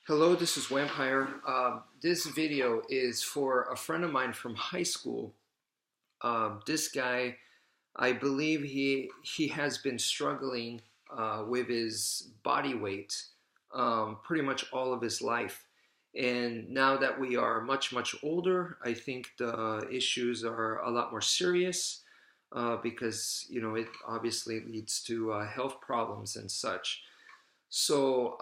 Hello, this is wmpyr. This video is for a friend of mine from high school. This guy, I believe he has been struggling with his body weight pretty much all of his life. And now that we are much older, I think the issues are a lot more serious because it obviously leads to health problems and such. So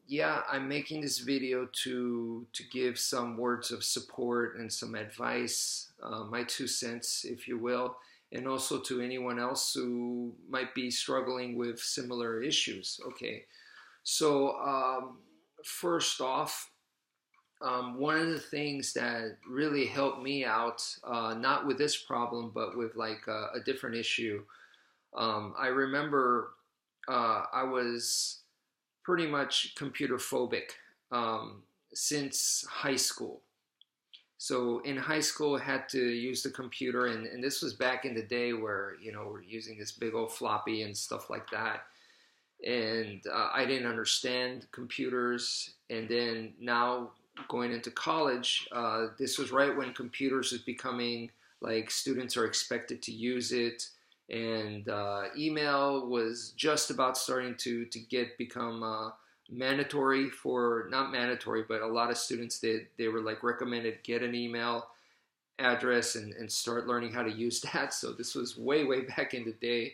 yeah, I'm making this video to give some words of support and some advice, my 2 cents, if you will, and also to anyone else who might be struggling with similar issues. Okay, so first off, one of the things that really helped me out, not with this problem, but with like a different issue. I remember I was pretty much computer phobic since high school. So in high school, I had to use the computer, and this was back in the day where we're using this big old floppy and stuff like that. And I didn't understand computers. And then now going into college, this was right when computers was becoming like students are expected to use it, and email was just about starting to become mandatory for, not mandatory, but a lot of students they were like recommended get an email address and start learning how to use that. So this was way back in the day.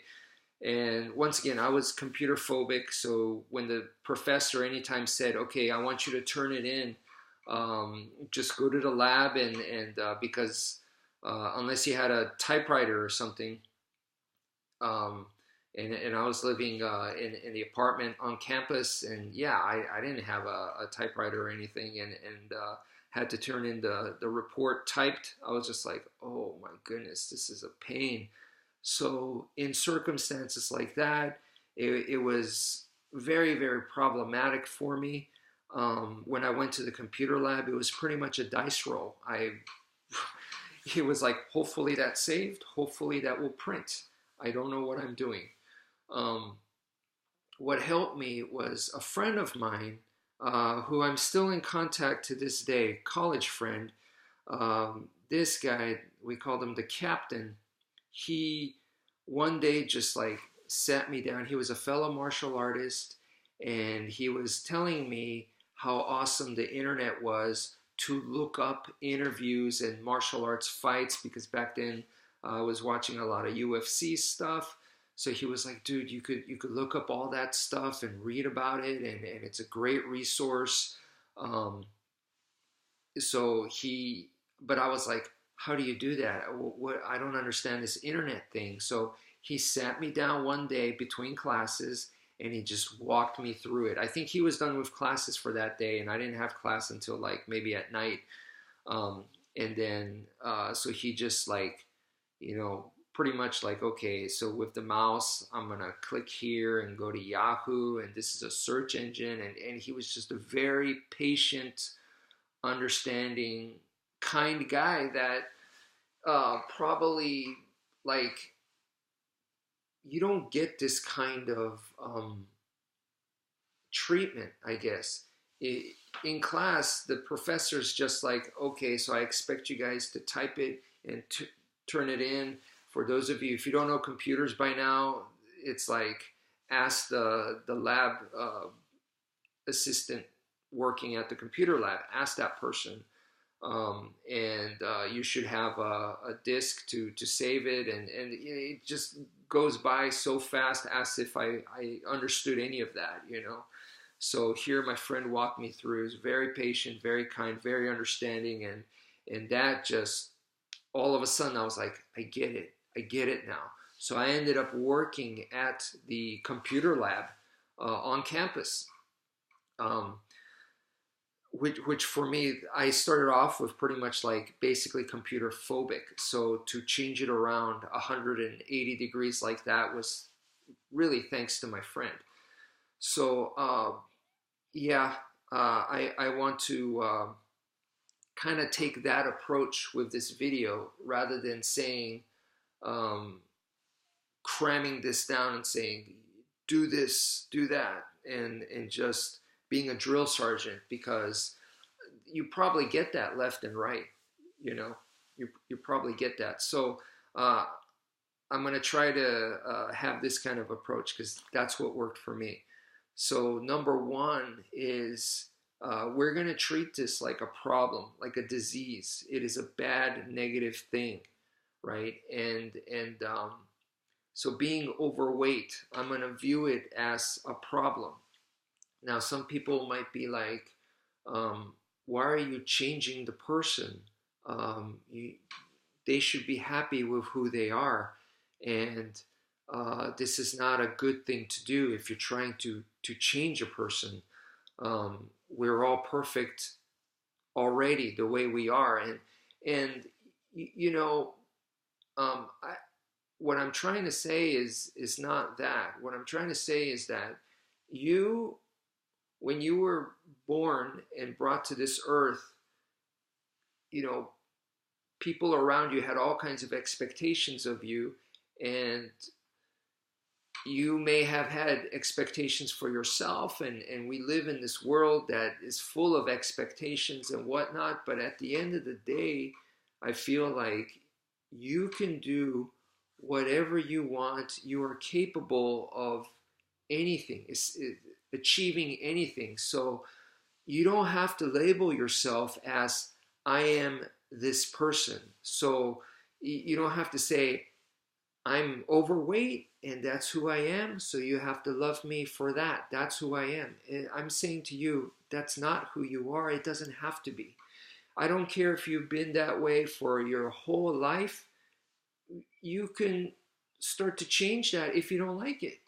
And once again, I was computer phobic. So when the professor anytime said, okay, I want you to turn it in, just go to the lab, and because unless you had a typewriter or something, and I was living in the apartment on campus, and yeah, I didn't have a typewriter or anything, and had to turn in the report typed. I was just like, oh my goodness, this is a pain. So in circumstances like that, it was very problematic for me. When I went to the computer lab, it was pretty much a dice roll. It was like, hopefully that saved, hopefully that will print. I don't know what I'm doing. What helped me was a friend of mine who I'm still in contact to this day, college friend. This guy, we called him the captain. He one day just like sat me down. He was a fellow martial artist, and he was telling me how awesome the internet was to look up interviews and martial arts fights, because back then I was watching a lot of UFC stuff. So he was like, dude, you could look up all that stuff and read about it, and it's a great resource. So but I was like, how do you do that? What, I don't understand this internet thing. So he sat me down one day between classes, and he just walked me through it. I think he was done with classes for that day, and I didn't have class until like maybe at night. And then so he just like, pretty much like, okay, so with the mouse, I'm gonna click here and go to Yahoo, and this is a search engine. And he was just a very patient, understanding, kind guy that probably like you don't get this kind of treatment, I guess. In class, the professor's just like, okay, so I expect you guys to type it and turn it in. For those of you, if you don't know computers by now, it's like ask the lab assistant working at the computer lab, ask that person. And you should have a disk to save it, and it just goes by so fast as if I understood any of that. So here my friend walked me through. He was very patient, very kind, very understanding, and that just, all of a sudden I was like, I get it now. So I ended up working at the computer lab on campus. Which for me, I started off with pretty much like basically computer phobic. So to change it around 180 degrees like that was really thanks to my friend. So yeah, I want to kind of take that approach with this video, rather than saying, cramming this down and saying, do this, do that, and just being a drill sergeant, because you probably get that left and right. You know, you probably get that. So uh, I'm going to try to have this kind of approach because that's what worked for me. So number one is we're going to treat this like a problem, like a disease. It is a bad, negative thing, right? And so being overweight, I'm going to view it as a problem. Now, some people might be like, why are you changing the person? You, they should be happy with who they are. And this is not a good thing to do if you're trying to change a person. We're all perfect already the way we are. And you know, I, what I'm trying to say is not that. What I'm trying to say is that you, when you were born and brought to this earth, you know, people around you had all kinds of expectations of you, and you may have had expectations for yourself, and we live in this world that is full of expectations and whatnot. But at the end of the day, I feel like you can do whatever you want. You are capable of anything, achieving anything. So you don't have to label yourself as I am this person. So you don't have to say I'm overweight and that's who I am, so you have to love me for that. That's who I am. And I'm saying to you, that's not who you are. It doesn't have to be. I don't care if you've been that way for your whole life. You can start to change that if you don't like it.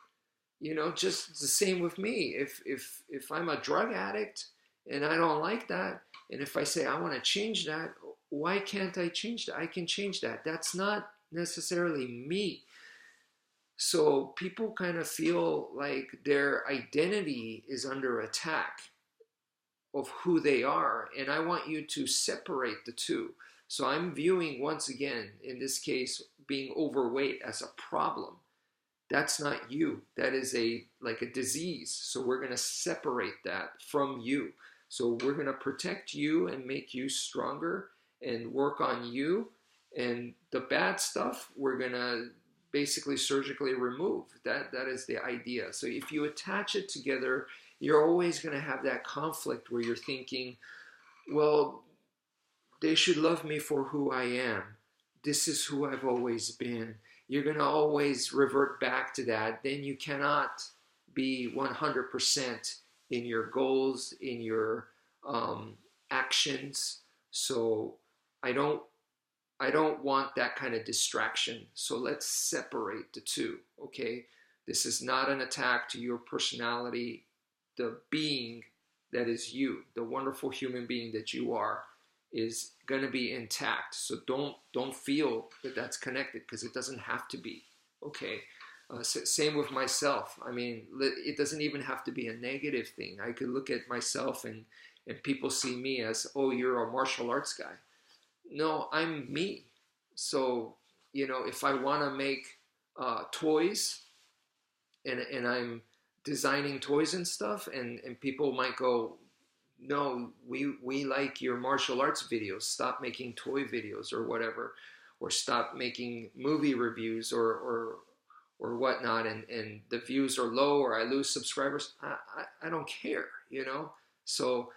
You know, just the same with me. If I'm a drug addict and I don't like that, and if I say I want to change that, why can't I change that? I can change that. That's not necessarily me. So people kind of feel like their identity is under attack of who they are, and I want you to separate the two. So I'm viewing, once again, in this case, being overweight as a problem. That's not you. That is like a disease. So we're going to separate that from you. So we're going to protect you and make you stronger and work on you. And the bad stuff, we're going to basically surgically remove. That is the idea. So if you attach it together, you're always going to have that conflict where you're thinking, well, they should love me for who I am. This is who I've always been. You're going to always revert back to that. Then you cannot be 100% in your goals, in your actions. So I don't want that kind of distraction. So let's separate the two, okay? This is not an attack to your personality. The being that is you, the wonderful human being that you are, is going to be intact. So don't feel that that's connected, because it doesn't have to be, okay? Same with myself. I mean, it doesn't even have to be a negative thing. I could look at myself and people see me as, oh, you're a martial arts guy. No, I'm me. So, you know, if I want to make toys and I'm designing toys and stuff, and people might go, no, we like your martial arts videos. Stop making toy videos or whatever, or stop making movie reviews or whatnot, and the views are low or I lose subscribers. I don't care, you know? So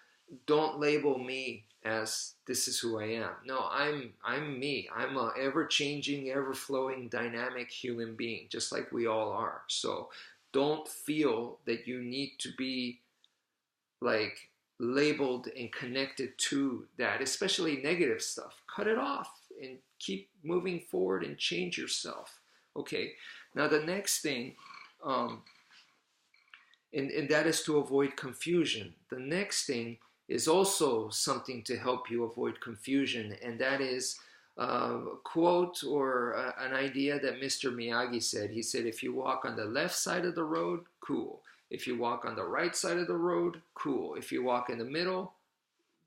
don't label me as this is who I am. No, I'm me. I'm a ever-changing, ever-flowing, dynamic human being, just like we all are. So don't feel that you need to be like labeled and connected to that, especially negative stuff. Cut it off and keep moving forward and change yourself. Okay, now the next thing, and that is to avoid confusion. The next thing is also something to help you avoid confusion, and that is a quote or an idea that Mr. Miyagi said. He said, if you walk on the left side of the road, cool. If you walk on the right side of the road, cool. If you walk in the middle,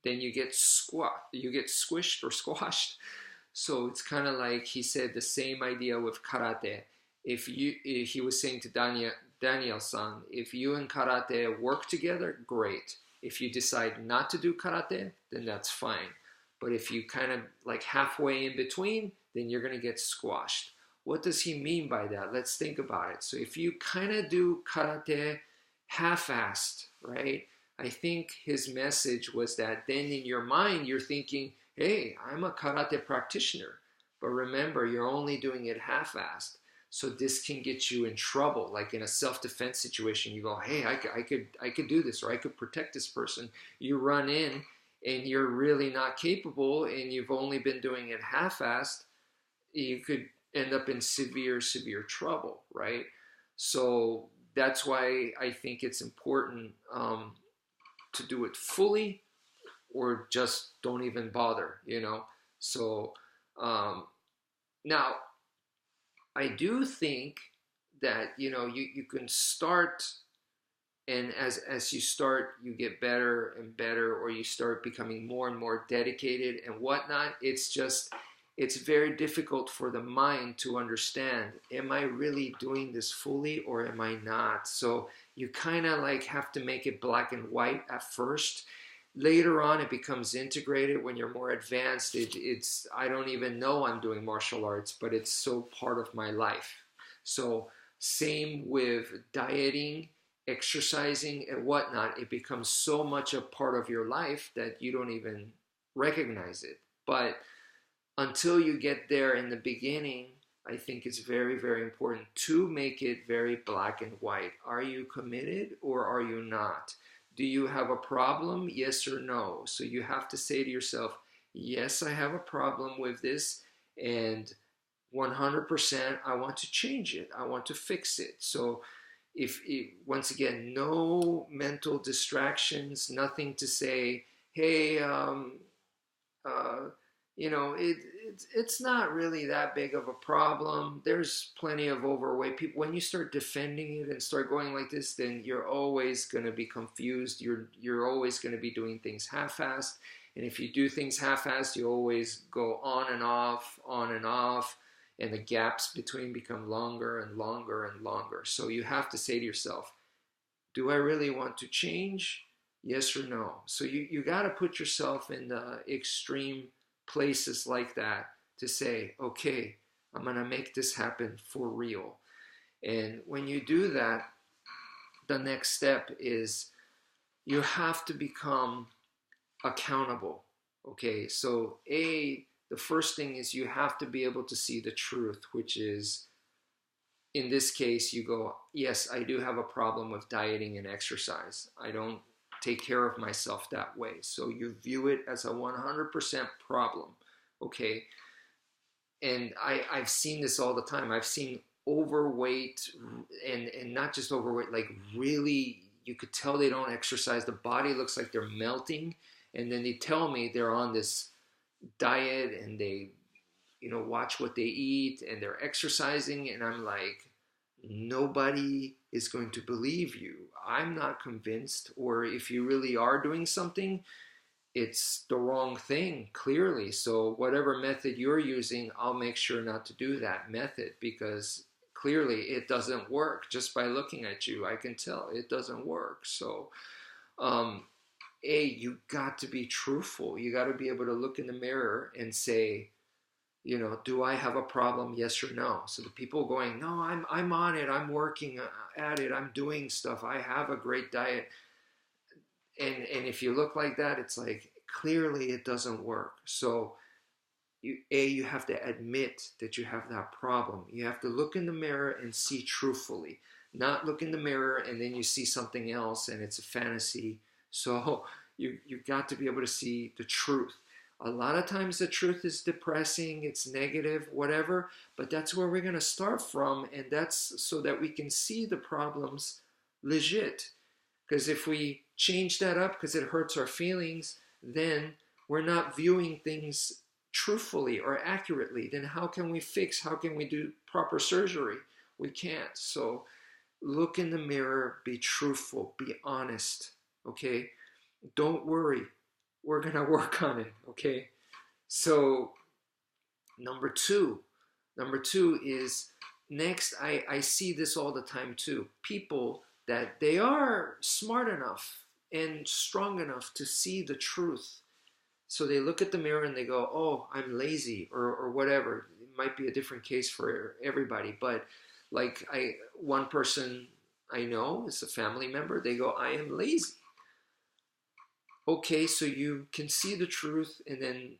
then you get squished or squashed. So it's kind of like he said the same idea with karate. If he was saying to Daniel-san, if you and karate work together, great. If you decide not to do karate, then that's fine. But if you kind of like halfway in between, then you're going to get squashed. What does he mean by that? Let's think about it. So if you kind of do karate half-assed, right? I think his message was that then in your mind, you're thinking, hey, I'm a karate practitioner. But remember, you're only doing it half-assed. So this can get you in trouble. Like in a self-defense situation, you go, hey, I could do this, or I could protect this person. You run in and you're really not capable and you've only been doing it half-assed. You could end up in severe, severe trouble, right? So that's why I think it's important to do it fully, or just don't even bother, you know? So now, I do think that, you know, you can start, and as you start, you get better and better, or you start becoming more and more dedicated and whatnot. It's very difficult for the mind to understand, am I really doing this fully or am I not? So you kind of like have to make it black and white at first. Later on, it becomes integrated. When you're more advanced, it's I don't even know I'm doing martial arts, but it's so part of my life. So same with dieting, exercising, and whatnot. It becomes so much a part of your life that you don't even recognize it. But until you get there in the beginning, I think it's very, very important to make it very black and white. Are you committed or are you not? Do you have a problem? Yes or no? So you have to say to yourself, yes, I have a problem with this, and 100% I want to change it. I want to fix it. So once again, no mental distractions, nothing to say, hey, you know, it's not really that big of a problem. There's plenty of overweight people. When you start defending it and start going like this, then you're always going to be confused. You're always going to be doing things half-assed. And if you do things half-assed, you always go on and off, and the gaps between become longer and longer and longer. So you have to say to yourself, do I really want to change? Yes or no? So you got to put yourself in the extreme places like that to say, okay, I'm going to make this happen for real. And when you do that, the next step is you have to become accountable. Okay, so the first thing is you have to be able to see the truth, which is, in this case, you go, yes, I do have a problem with dieting and exercise. I don't take care of myself that way. So you view it as a 100% problem, okay? And I've seen this all the time. I've seen overweight, and not just overweight, like really, you could tell they don't exercise. The body looks like they're melting. And then they tell me they're on this diet and they, you know, watch what they eat and they're exercising. And I'm like, nobody is going to believe you. I'm not convinced. Or if you really are doing something, it's the wrong thing, clearly. So whatever method you're using, I'll make sure not to do that method, because clearly it doesn't work. Just by looking at you, I can tell it doesn't work. So you got to be truthful. You got to be able to look in the mirror and say, you know, do I have a problem? Yes or no? So the people going, no, I'm on it. I'm working at it. I'm doing stuff. I have a great diet. And if you look like that, it's like, clearly it doesn't work. So you have to admit that you have that problem. You have to look in the mirror and see truthfully, not look in the mirror and then you see something else and it's a fantasy. So you got to be able to see the truth. A lot of times the truth is depressing, it's negative, whatever, but that's where we're going to start from, and that's so that we can see the problems legit. Because if we change that up because it hurts our feelings, then we're not viewing things truthfully or accurately. Then how can we fix? How can we do proper surgery? We can't. So look in the mirror, be truthful, be honest, okay? Don't worry. We're going to work on it, okay? So number two is next, I see this all the time too. People that they are smart enough and strong enough to see the truth. So they look at the mirror and they go, oh, I'm lazy, or whatever. It might be a different case for everybody. But like one person I know is a family member, they go, I am lazy. Okay, so you can see the truth, and then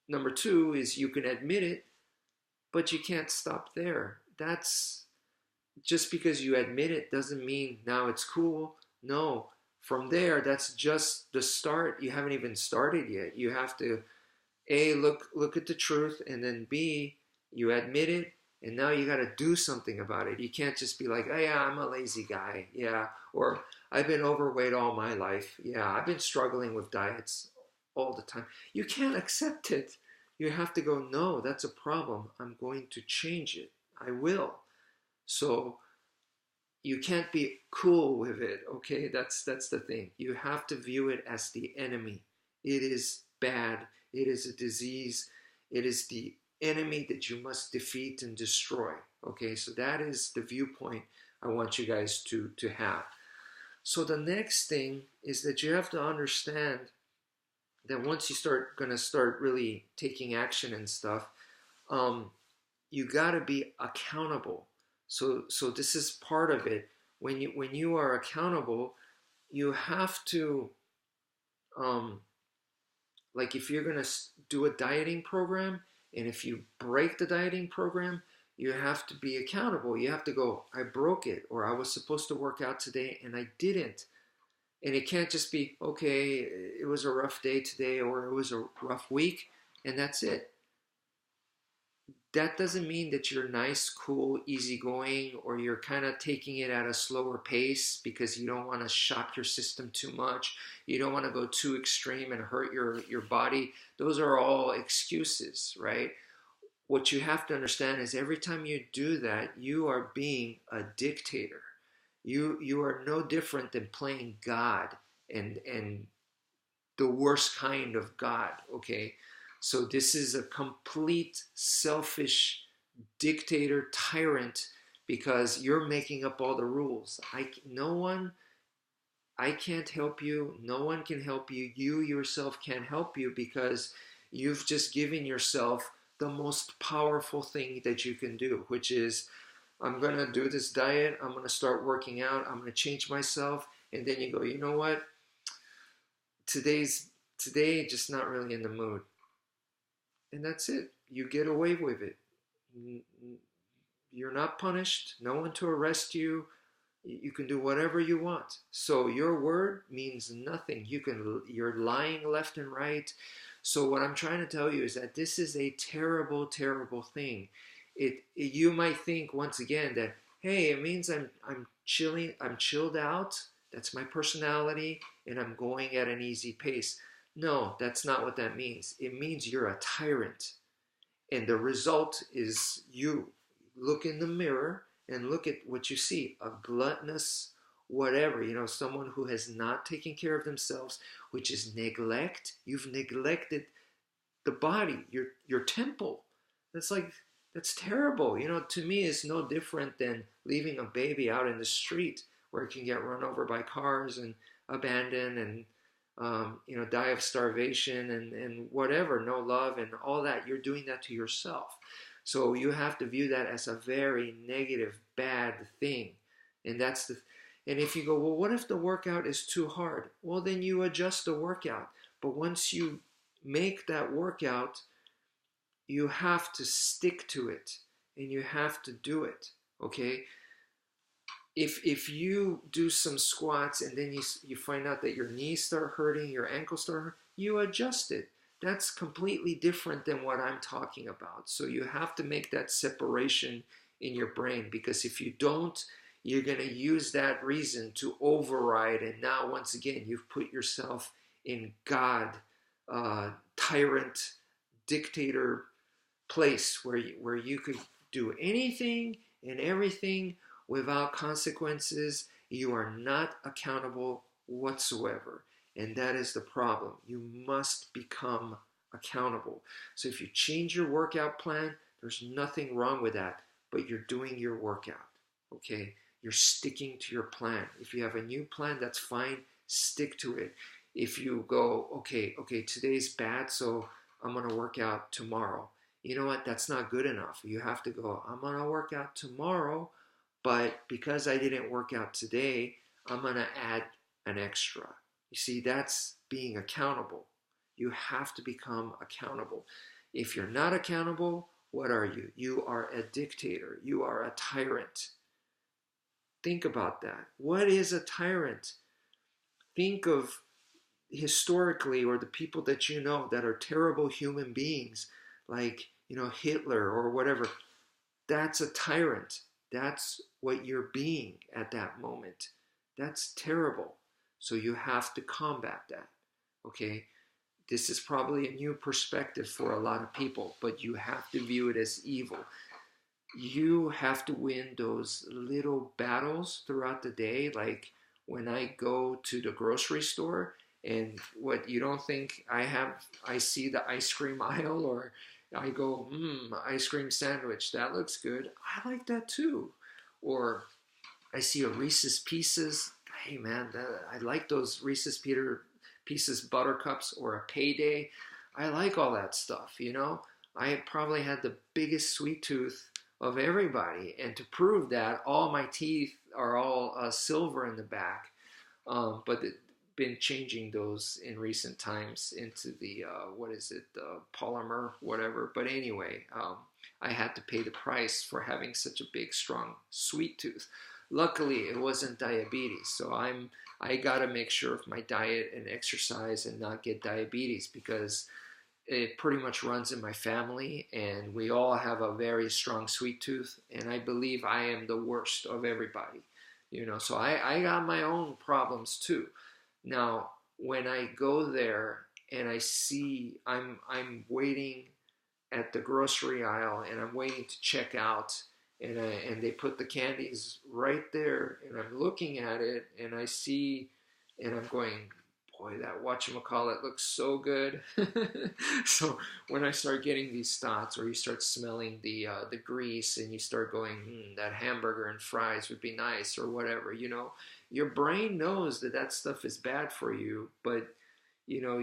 number two is you can admit it, but you can't stop there. That's just because you admit it doesn't mean now it's cool. No, from there, that's just the start. You haven't even started yet. You have to A, look at the truth, and then B, you admit it, and now you got to do something about it. You can't just be like, oh yeah, I'm a lazy guy, yeah, or I've been overweight all my life, yeah, I've been struggling with diets all the time. You can't accept it. You have to go, no, that's a problem. I'm going to change it. I will. So you can't be cool with it, okay? That's the thing. You have to view it as the enemy. It is bad. It is a disease. It is the enemy that you must defeat and destroy, okay? So that is the viewpoint I want you guys to have. So the next thing is that you have to understand that once you gonna start really taking action and stuff, you got to be accountable. So this is part of it. When you are accountable, you have to, um, like if you're gonna do a dieting program, and if you break the dieting program, you have to be accountable. You have to go, I broke it, or I was supposed to work out today and I didn't. And it can't just be, okay, it was a rough day today, or it was a rough week, and that's it. That doesn't mean that you're nice, cool, easygoing, or you're kind of taking it at a slower pace because you don't want to shock your system too much. You don't want to go too extreme and hurt your body. Those are all excuses, right? What you have to understand is every time you do that, you are being a dictator. You are no different than playing God, and the worst kind of God, okay? So this is a complete selfish dictator tyrant because you're making up all the rules. No one, I can't help you. No one can help you. You yourself can't help you because you've just given yourself the most powerful thing that you can do, which is I'm going to do this diet. I'm going to start working out. I'm going to change myself. And then you go, you know what? Today just not really in the mood. And that's it. You get away with it. You're not punished. No one to arrest you. You can do whatever you want. So your word means nothing. You're lying left and right. So what I'm trying to tell you is that this is a terrible, terrible thing. You might think once again that, hey, it means I'm chilling, I'm chilled out. That's my personality, and I'm going at an easy pace. No, that's not what that means. It means you're a tyrant. And the result is you look in the mirror and look at what you see, a gluttonous whatever, someone who has not taken care of themselves, which is neglect. You've neglected the body, your temple. That's terrible. To me it's no different than leaving a baby out in the street where it can get run over by cars and abandoned and die of starvation and whatever, no love and all that. You're doing that to yourself. So you have to view that as a very negative, bad thing. And if you go, well, what if the workout is too hard? Well, then you adjust the workout. But once you make that workout, you have to stick to it and you have to do it. Okay? If you do some squats and then you find out that your knees start hurting, your ankles start hurting, you adjust it. That's completely different than what I'm talking about. So you have to make that separation in your brain, because if you don't, you're going to use that reason to override. And now, once again, you've put yourself in God, tyrant, dictator place where you could do anything and everything without consequences. You are not accountable whatsoever. And that is the problem. You must become accountable. So if you change your workout plan, there's nothing wrong with that. but you're doing your workout, okay? You're sticking to your plan. If you have a new plan, that's fine. Stick to it. If you go, okay, today's bad, so I'm going to work out tomorrow. You know what? That's not good enough. You have to go, I'm going to work out tomorrow, but because I didn't work out today, I'm going to add an extra. You see, that's being accountable. You have to become accountable. If you're not accountable, what are you? You are a dictator. You are a tyrant. Think about that. What is a tyrant? Think of historically, or the people that you know that are terrible human beings, like, Hitler or whatever. That's a tyrant. That's what you're being at that moment. That's terrible. So you have to combat that. Okay? This is probably a new perspective for a lot of people, but you have to view it as evil. You have to win those little battles throughout the day. Like when I go to the grocery store, and what you don't think I see the ice cream aisle, or I go, ice cream sandwich, that looks good. I like that too. Or I see a Reese's Pieces. Hey man, I like those Reese's Pieces buttercups, or a Payday. I like all that stuff, I probably had the biggest sweet tooth of everybody. And to prove that, all my teeth are all silver in the back. But been changing those in recent times into the, polymer, whatever. But anyway, I had to pay the price for having such a big, strong sweet tooth. Luckily, it wasn't diabetes. So I got to make sure of my diet and exercise and not get diabetes, because it pretty much runs in my family, and we all have a very strong sweet tooth, and I believe I am the worst of everybody. So I got my own problems too. Now, when I go there and I see I'm waiting at the grocery aisle, and I'm waiting to check out, and they put the candies right there, and I'm looking at it, and I see, and I'm going, boy, that whatchamacallit looks so good. So when I start getting these thoughts, or you start smelling the grease, and you start going, that hamburger and fries would be nice, or whatever, your brain knows that stuff is bad for you, but your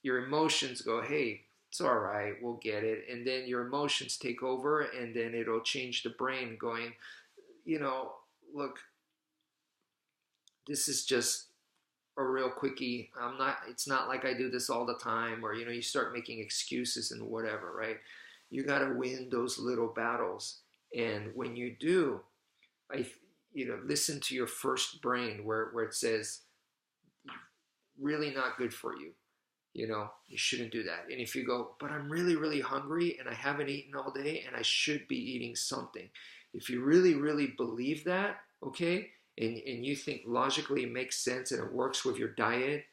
emotions go, hey, it's all right, we'll get it, and then your emotions take over, and then it'll change the brain, going, look, this is just a real quickie. It's not like I do this all the time, or, you start making excuses and whatever, right? You got to win those little battles. And when you do, listen to your first brain where it says, really not good for you. You shouldn't do that. And if you go, but I'm really, really hungry, and I haven't eaten all day, and I should be eating something. If you really, really believe that, okay, and you think logically it makes sense and it works with your diet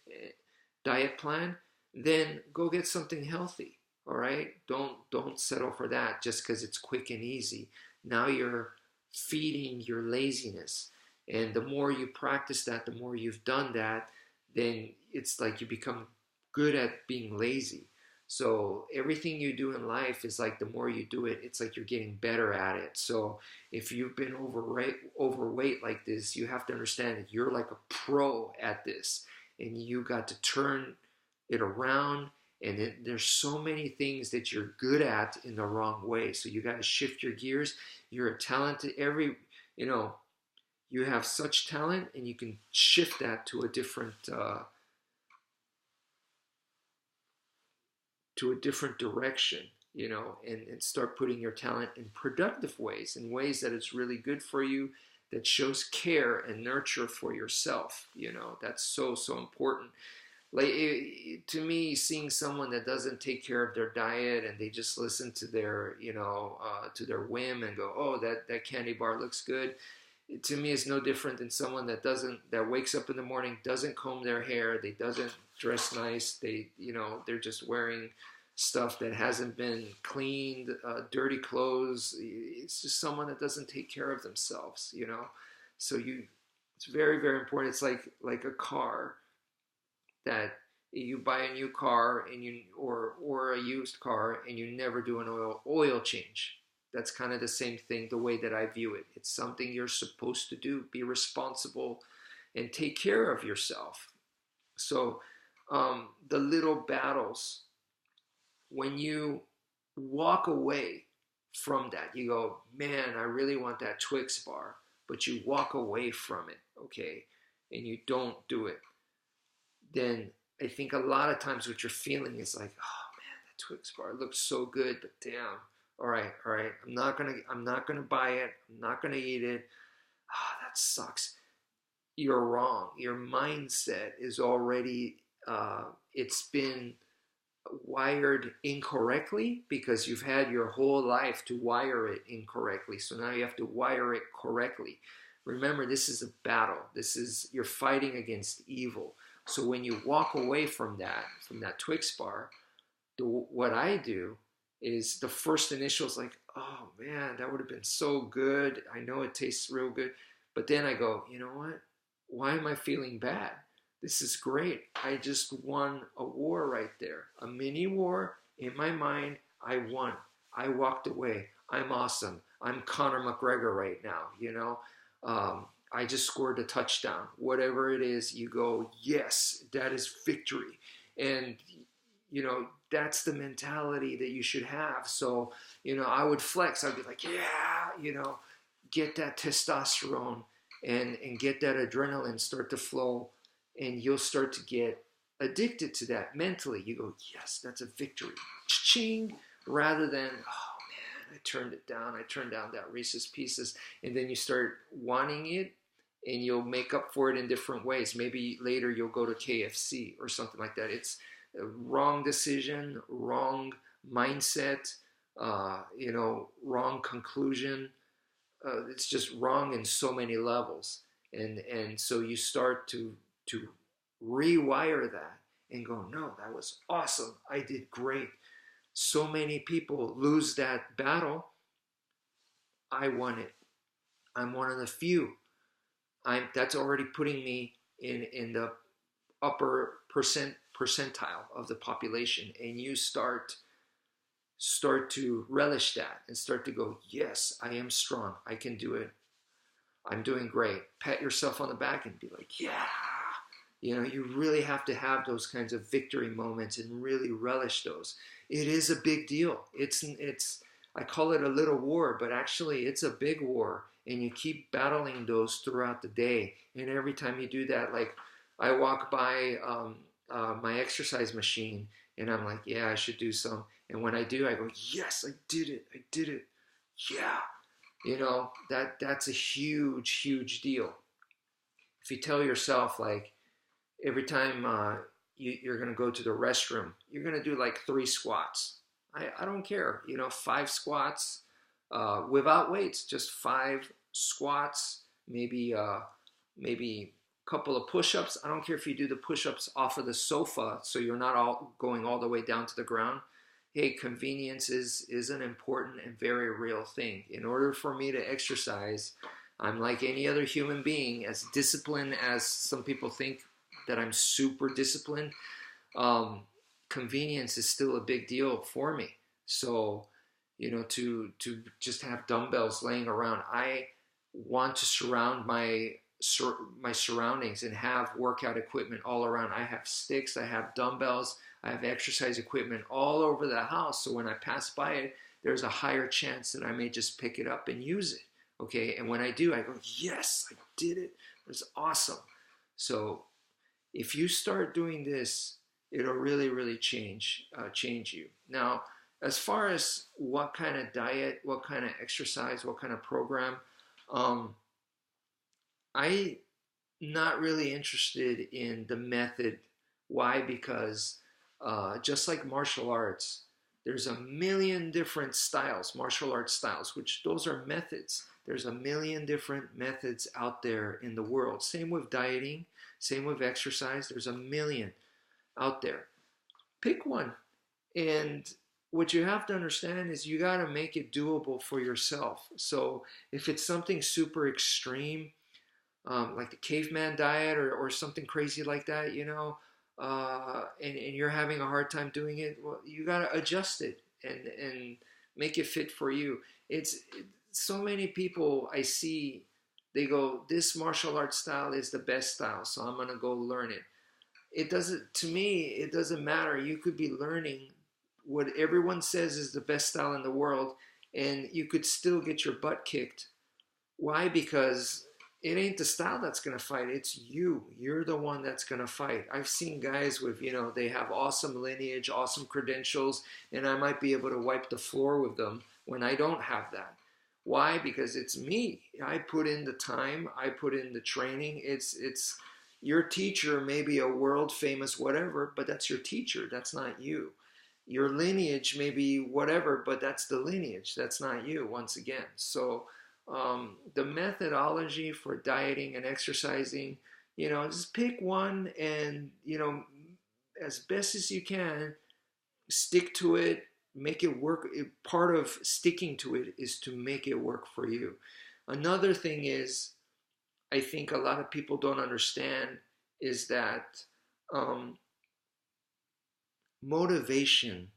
plan, then go get something healthy. All right? Don't settle for that just because it's quick and easy. Now you're feeding your laziness. And the more you practice that, the more you've done that, then it's like you become good at being lazy. So everything you do in life is like, the more you do it, it's like you're getting better at it. So if you've been overweight like this, you have to understand that you're like a pro at this, and you got to turn it around. And there's so many things that you're good at in the wrong way. So you got to shift your gears. You're a talented, you have such talent, and you can shift that to a different direction, and start putting your talent in productive ways, in ways that it's really good for you, that shows care and nurture for yourself. That's so, so important. Like, to me, seeing someone that doesn't take care of their diet, and they just listen to their, to their whim, and go, oh, that candy bar looks good. To me, is no different than someone that wakes up in the morning, doesn't comb their hair, they doesn't dress nice, they're just wearing stuff that hasn't been cleaned, dirty clothes. It's just someone that doesn't take care of themselves, So it's very, very important. It's like a car, that you buy a new car, and or a used car, and you never do an oil change. That's kind of the same thing, the way that I view it. It's something you're supposed to do, be responsible and take care of yourself. So the little battles, when you walk away from that, you go, man, I really want that Twix bar, but you walk away from it, okay, and you don't do it, then I think a lot of times what you're feeling is like, oh man, that Twix bar looks so good, but damn, all right, I'm not gonna buy it, I'm not gonna eat it. Ah, that sucks. You're wrong. Your mindset is already it's been wired incorrectly because you've had your whole life to wire it incorrectly. So now you have to wire it correctly. Remember, this is a battle. You're fighting against evil. So when you walk away from that Twix bar, what I do is the first initial is like, oh man, that would have been so good. I know it tastes real good. But then I go, you know what? Why am I feeling bad? This is great. I just won a war right there. A mini war in my mind. I won. I walked away. I'm awesome. I'm Conor McGregor right now, you know. I just scored a touchdown. Whatever it is, you go, yes, that is victory. And, you know, that's the mentality that you should have. So, you know, I would flex. I'd be like, yeah, you know, get that testosterone and get that adrenaline start to flow, and you'll start to get addicted to that mentally. You go, yes, that's a victory. Cha-ching, rather than, oh man, I turned it down. I turned down that Reese's Pieces. And then you start wanting it, and you'll make up for it in different ways. Maybe later you'll go to KFC or something like that. It's a wrong decision, wrong mindset, you know, wrong conclusion. It's just wrong in so many levels, and so you start to rewire that and go, no, that was awesome, I did great. So many people lose that battle. I won it. I'm one of the few. That's already putting me in the upper percentile of the population, and you start to relish that and start to go, yes, I am strong. I can do it. I'm doing great. Pat yourself on the back and be like, yeah. You know, you really have to have those kinds of victory moments and really relish those. It is a big deal. I call it a little war, but actually it's a big war. And you keep battling those throughout the day. And every time you do that, like I walk by my exercise machine and I'm like, yeah, I should do some. And when I do, I go, yes, I did it. I did it. Yeah. You know, that's a huge, huge deal. If you tell yourself, like, every time you're going to go to the restroom, you're going to do like 3 squats. I don't care. You know, 5 squats without weights, just 5 squats, maybe a couple of push-ups. I don't care if you do the push-ups off of the sofa so you're not all going all the way down to the ground. Hey, convenience is an important and very real thing. In order for me to exercise, I'm like any other human being, as disciplined as some people think that I'm super disciplined. Convenience is still a big deal for me. So, you know, to just have dumbbells laying around, I want to surround my surroundings and have workout equipment all around. I have sticks, I have dumbbells, I have exercise equipment all over the house. So when I pass by it, there's a higher chance that I may just pick it up and use it. Okay, and when I do, I go, yes, I did it. It was awesome. So if you start doing this, it'll really, really change you. Now, as far as what kind of diet, what kind of exercise, what kind of program, I'm not really interested in the method. Why? Because just like martial arts, there's a million different styles, martial arts styles, which those are methods. There's a million different methods out there in the world. Same with dieting, same with exercise. There's a million out there. Pick one. And what you have to understand is you got to make it doable for yourself. So if it's something super extreme, like the caveman diet or something crazy like that, you know, and you're having a hard time doing it, well, you got to adjust it and Make it fit for you. So many people I see, they go, this martial arts style is the best style, so I'm gonna go learn it. It doesn't, to me, it doesn't matter. You could be learning what everyone says is the best style in the world, and you could still get your butt kicked. Why? Because it ain't the style that's going to fight. It's you. You're the one that's going to fight. I've seen guys with, they have awesome lineage, awesome credentials, and I might be able to wipe the floor with them when I don't have that. Why? Because it's me. I put in the time. I put in the training. It's your teacher may be a world famous whatever, but that's your teacher. That's not you. Your lineage may be whatever, but that's the lineage. That's not you, once again. So the methodology for dieting and exercising, just pick one and, as best as you can, stick to it, make it work. Part of sticking to it is to make it work for you. Another thing is, I think a lot of people don't understand is that motivation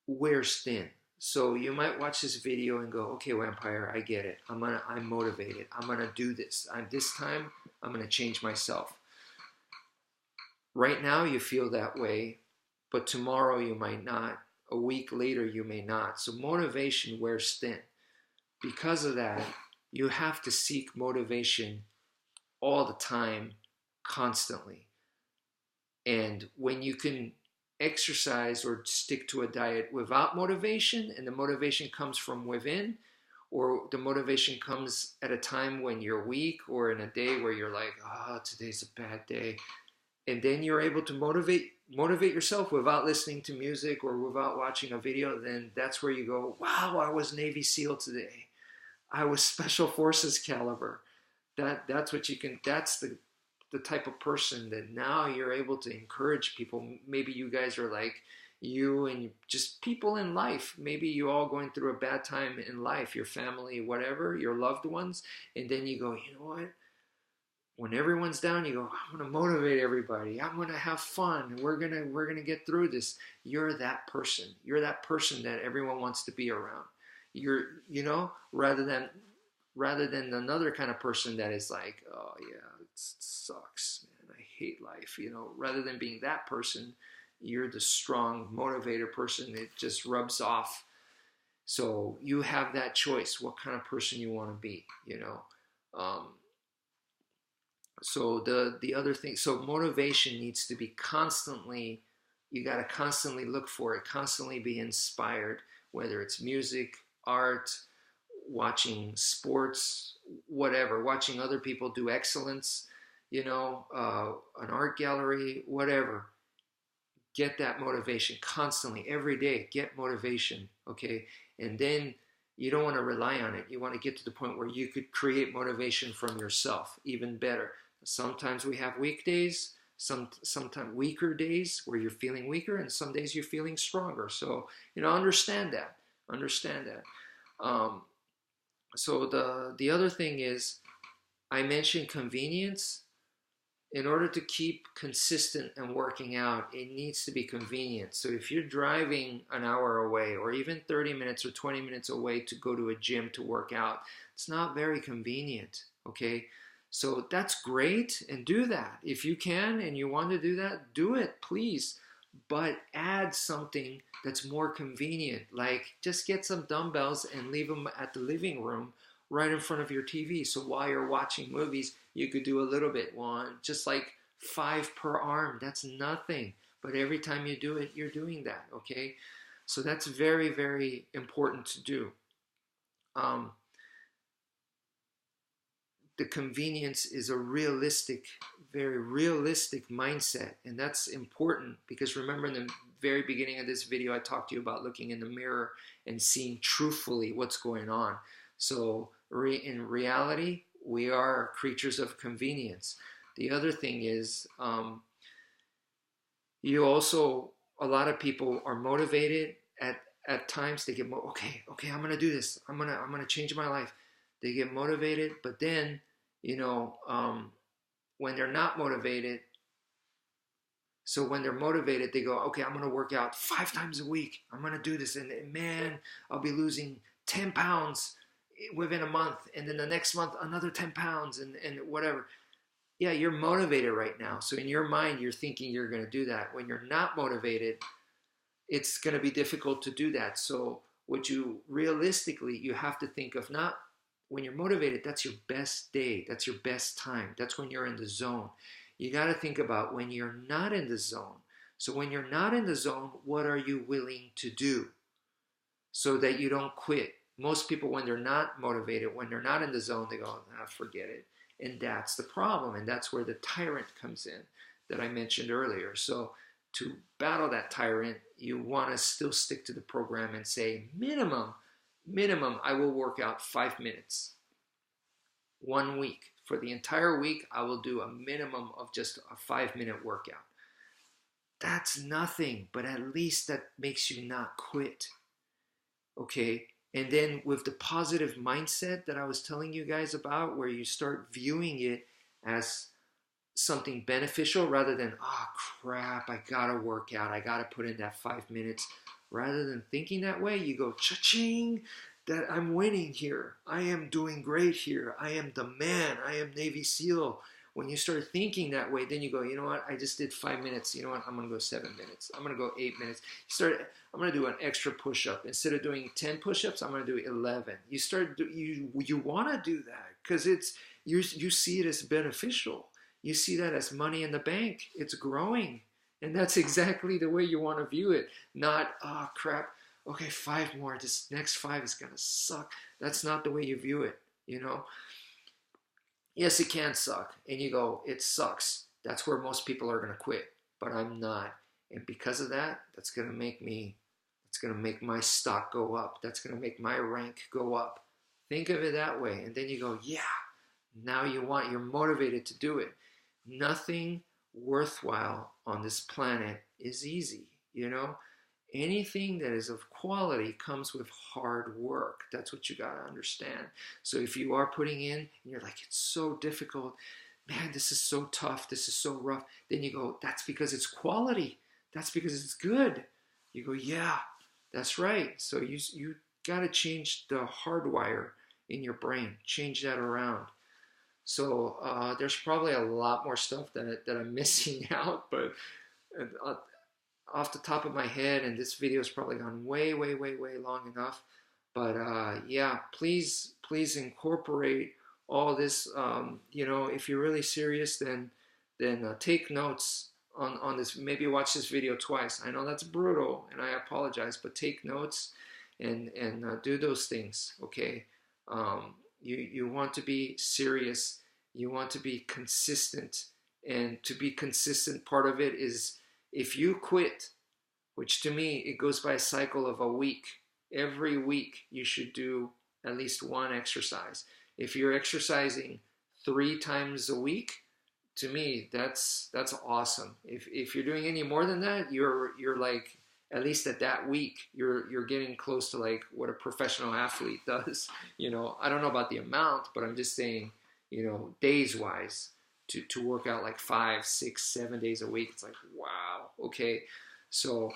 wears thin. So you might watch this video and go, okay, Vampire, I get it. I'm motivated. I'm gonna do this. This time I'm gonna change myself. Right now you feel that way, but tomorrow you might not. A week later you may not. So motivation wears thin. Because of that, you have to seek motivation all the time, constantly. And when you can exercise or stick to a diet without motivation, and the motivation comes from within, or the motivation comes at a time when you're weak or in a day where you're like, today's a bad day, and then you're able to motivate yourself without listening to music or without watching a video, then that's where you go, wow, I was Navy SEAL today. I was Special Forces caliber. That's what you can, that's the type of person that now you're able to encourage people. Maybe you guys are like you and just people in life. Maybe you all going through a bad time in life, your family, whatever, your loved ones. And then you go, you know what? When everyone's down, you go, I'm going to motivate everybody. I'm going to have fun. We're going to get through this. You're that person. You're that person that everyone wants to be around. You're, rather than another kind of person that is like, oh yeah, it sucks, man, I hate life. Rather than being that person, you're the strong motivator person. It just rubs off. So you have that choice, what kind of person you want to be, So the other thing, so motivation needs to be constantly, you got to constantly look for it, constantly be inspired, whether it's music, art, watching sports, whatever, watching other people do excellence, an art gallery, whatever. Get that motivation constantly, every day, get motivation, okay? And then you don't want to rely on it. You want to get to the point where you could create motivation from yourself, even better. Sometimes we have weekdays, sometimes weaker days where you're feeling weaker, and some days you're feeling stronger. So, understand that. So the other thing is, I mentioned convenience. In order to keep consistent and working out, it needs to be convenient. So if you're driving an hour away or even 30 minutes or 20 minutes away to go to a gym to work out, it's not very convenient, okay? So that's great, and do that. If you can and you want to do that, do it, please. But add something that's more convenient, like just get some dumbbells and leave them at the living room right in front of your TV. So while you're watching movies, you could do a little bit, just like 5 per arm. That's nothing. But every time you do it, you're doing that, okay? So that's very, very important to do. The convenience is a realistic, very realistic mindset. And that's important because remember in the very beginning of this video, I talked to you about looking in the mirror and seeing truthfully what's going on. So in reality, we are creatures of convenience. The other thing is, a lot of people are motivated at times. They get, okay, I'm going to do this. I'm going to change my life. They get motivated, but then, when they're not motivated, So when they're motivated, they go, okay, I'm going to work out 5 times a week. I'm going to do this. And man, I'll be losing 10 pounds within a month. And then the next month, another 10 pounds and whatever. Yeah, you're motivated right now. So in your mind, you're thinking you're going to do that. When you're not motivated, it's going to be difficult to do that. So what you realistically, you have to think of, not when you're motivated, that's your best day. That's your best time. That's when you're in the zone. You got to think about when you're not in the zone. So when you're not in the zone, what are you willing to do so that you don't quit? Most people, when they're not motivated, when they're not in the zone, they go, forget it. And that's the problem. And that's where the tyrant comes in that I mentioned earlier. So to battle that tyrant, you want to still stick to the program and say, minimum, I will work out 5 minutes 1 week. For the entire week, I will do a minimum of just a 5-minute workout. That's nothing, but at least that makes you not quit. Okay? And then with the positive mindset that I was telling you guys about, where you start viewing it as something beneficial rather than, oh crap, I gotta work out, I gotta put in that 5 minutes. Rather than thinking that way, you go, cha-ching, that I'm winning here. I am doing great here. I am the man. I am Navy SEAL. When you start thinking that way, then you go, you know what? I just did 5 minutes. You know what? I'm going to go 7 minutes. I'm going to go 8 minutes. I'm going to do an extra push-up. Instead of doing 10 push-ups, I'm going to do 11. You want to do that because you see it as beneficial. You see that as money in the bank. It's growing. And that's exactly the way you want to view it. Not, oh crap, okay, 5 more. This next 5 is going to suck. That's not the way you view it, you know? Yes, it can suck. And you go, it sucks. That's where most people are going to quit. But I'm not. And because of that, that's going to make my stock go up. That's going to make my rank go up. Think of it that way. And then you go, yeah, now you're motivated to do it. Nothing worthwhile on this planet is easy, you know? Anything that is of quality comes with hard work. That's what you got to understand. So if you are putting in and you're like, it's so difficult, man, this is so tough, this is so rough, then you go, that's because it's quality. That's because it's good. You go, yeah, that's right. So you got to change the hardwire in your brain, change that around. So there's probably a lot more stuff that I'm missing out, but off the top of my head, and this video has probably gone way long enough, but yeah, please incorporate all this. You know, if you're really serious, then take notes on this. Maybe watch this video twice. I know that's brutal, and I apologize, but take notes and do those things. Okay, you want to be serious. You want to be consistent, and to be consistent, part of it is, if you quit, which to me, it goes by a cycle of a week. Every week, you should do at least one exercise. If you're exercising 3 times a week, to me, that's awesome. If you're doing any more than that, you're like, at least at that week, you're getting close to like what a professional athlete does. You know, I don't know about the amount, but I'm just saying, you know, days wise, to work out like 5, 6, 7 days a week. It's like, wow, okay. So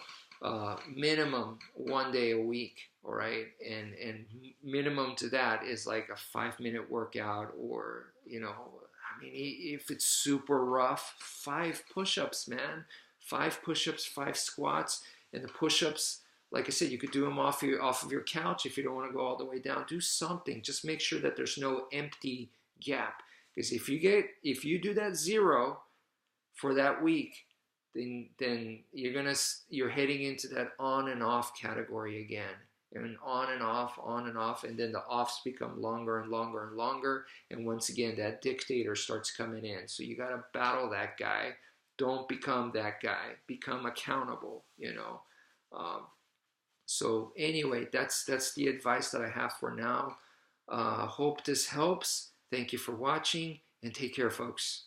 minimum 1 day a week, all right? And minimum to that is like a 5-minute workout, or, you know, I mean, if it's super rough, 5 push-ups, man. 5 push-ups, 5 squats. And the push-ups, like I said, you could do them off of your couch if you don't want to go all the way down. Do something. Just make sure that there's no empty gap. Because if you do that 0 for that week, then you're heading into that on and off category again. And on and off, and then the offs become longer and longer and longer. And once again, that dictator starts coming in. So you got to battle that guy. Don't become that guy. Become accountable, you know. So anyway, that's the advice that I have for now. Hope this helps. Thank you for watching, and take care, folks.